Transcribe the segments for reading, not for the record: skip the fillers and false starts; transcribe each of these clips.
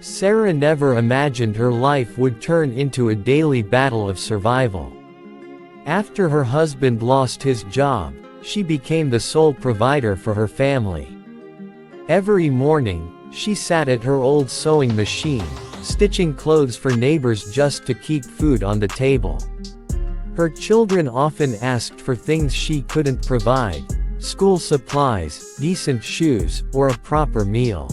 Sara never imagined her life would turn into a daily battle of survival. After her husband lost his job, she became the sole provider for her family. Every morning, she sat at her old sewing machine, stitching clothes for neighbors just to keep food on the table. Her children often asked for things she couldn't provide: school supplies, decent shoes, or a proper meal.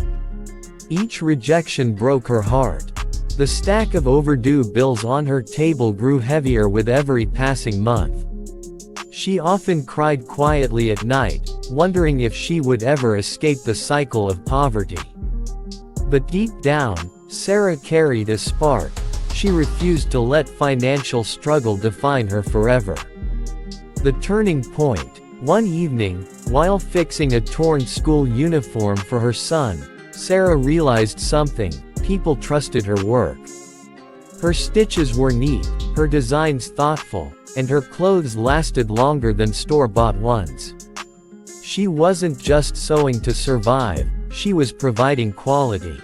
Each rejection broke her heart. The stack of overdue bills on her table grew heavier with every passing month. She often cried quietly at night, wondering if she would ever escape the cycle of poverty. But deep down, Sara carried a spark. She refused to let financial struggle define her forever. The turning point. One evening, while fixing a torn school uniform for her son, Sara realized something: people trusted her work. Her stitches were neat, her designs thoughtful, and her clothes lasted longer than store-bought ones. She wasn't just sewing to survive, she was providing quality.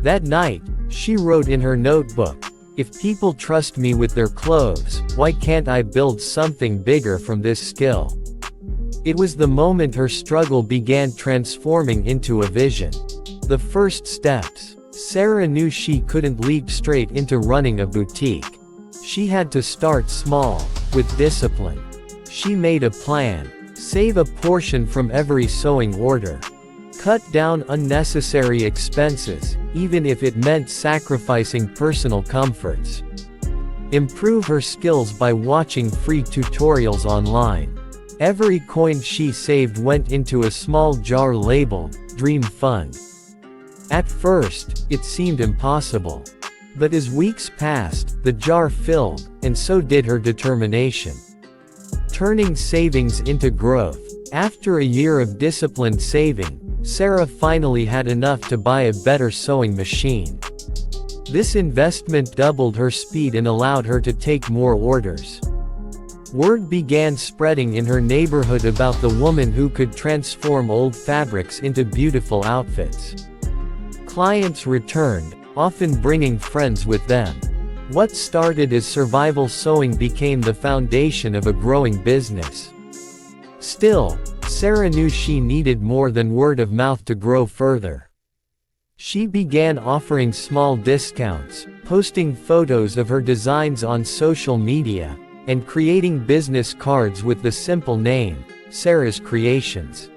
That night, she wrote in her notebook, "If people trust me with their clothes, why can't I build something bigger from this skill?" It was the moment her struggle began transforming into a vision. The first steps. Sara knew she couldn't leap straight into running a boutique. She had to start small, with discipline. She made a plan: save a portion from every sewing order. Cut down unnecessary expenses, even if it meant sacrificing personal comforts. Improve her skills by watching free tutorials online. Every coin she saved went into a small jar labeled Dream Fund. At first, it seemed impossible. But as weeks passed, the jar filled, and so did her determination. Turning savings into growth. After a year of disciplined saving, Sara finally had enough to buy a better sewing machine. This investment doubled her speed and allowed her to take more orders. Word began spreading in her neighborhood about the woman who could transform old fabrics into beautiful outfits. Clients returned, often bringing friends with them. What started as survival sewing became the foundation of a growing business. Still, Sara knew she needed more than word of mouth to grow further. She began offering small discounts, posting photos of her designs on social media, and creating business cards with the simple name, Sara's Creations.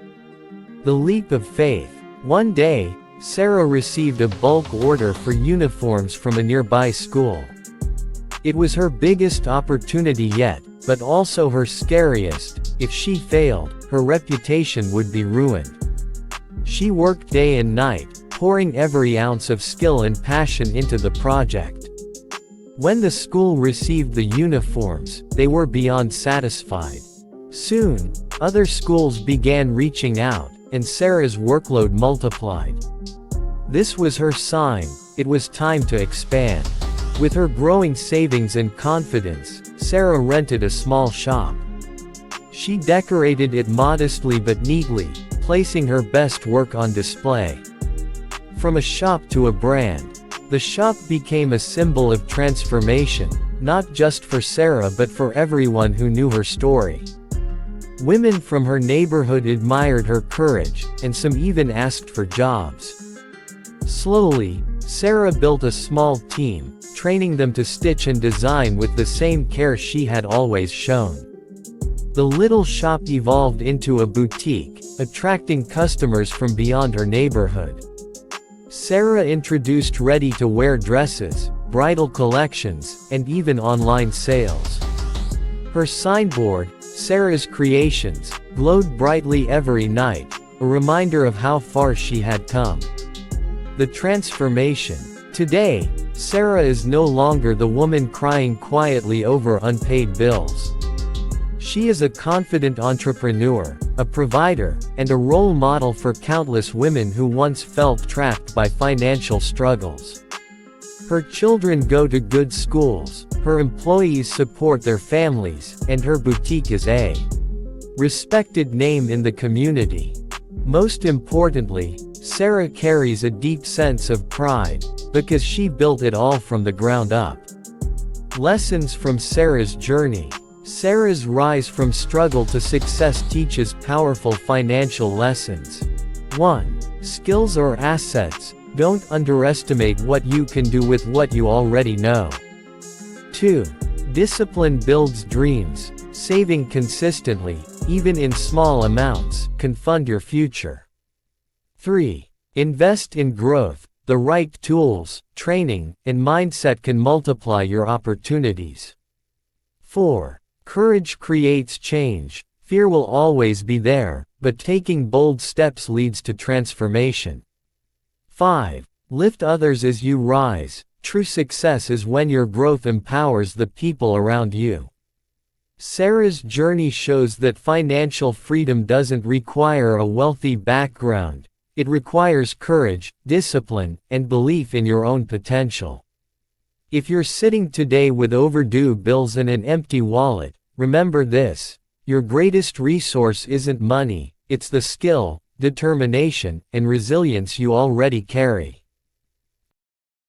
The leap of faith. One day, Sara received a bulk order for uniforms from a nearby school. It was her biggest opportunity yet, but also her scariest. If she failed, her reputation would be ruined. She worked day and night, pouring every ounce of skill and passion into the project. When the school received the uniforms, they were beyond satisfied. Soon, other schools began reaching out, and Sara's workload multiplied. This was her sign: it was time to expand. With her growing savings and confidence, Sara rented a small shop. She decorated it modestly but neatly, placing her best work on display. From a shop to a brand, the shop became a symbol of transformation, not just for Sara but for everyone who knew her story. Women from her neighborhood admired her courage, and some even asked for jobs. Slowly, Sara built a small team, training them to stitch and design with the same care she had always shown. The little shop evolved into a boutique, attracting customers from beyond her neighborhood. Sara introduced ready-to-wear dresses, bridal collections, and even online sales. Her signboard, Sara's Creations, glowed brightly every night, a reminder of how far she had come. The transformation. Today, Sara is no longer the woman crying quietly over unpaid bills. She is a confident entrepreneur, a provider, and a role model for countless women who once felt trapped by financial struggles. Her children go to good schools, her employees support their families, and her boutique is a respected name in the community. Most importantly, Sara carries a deep sense of pride. because she built it all from the ground up. Lessons from Sara's journey. Sara's rise from struggle to success teaches powerful financial lessons. 1. Skills or assets. Don't underestimate what you can do with what you already know. 2. Discipline builds dreams. Saving consistently, even in small amounts, can fund your future. 3. Invest in growth. The right tools, training, and mindset can multiply your opportunities. 4. Courage creates change. Fear will always be there, but taking bold steps leads to transformation. 5. Lift others as you rise. True success is when your growth empowers the people around you. Sara's journey shows that financial freedom doesn't require a wealthy background. It requires courage, discipline, and belief in your own potential. If you're sitting today with overdue bills and an empty wallet, remember this: your greatest resource isn't money, it's the skill, determination, and resilience you already carry.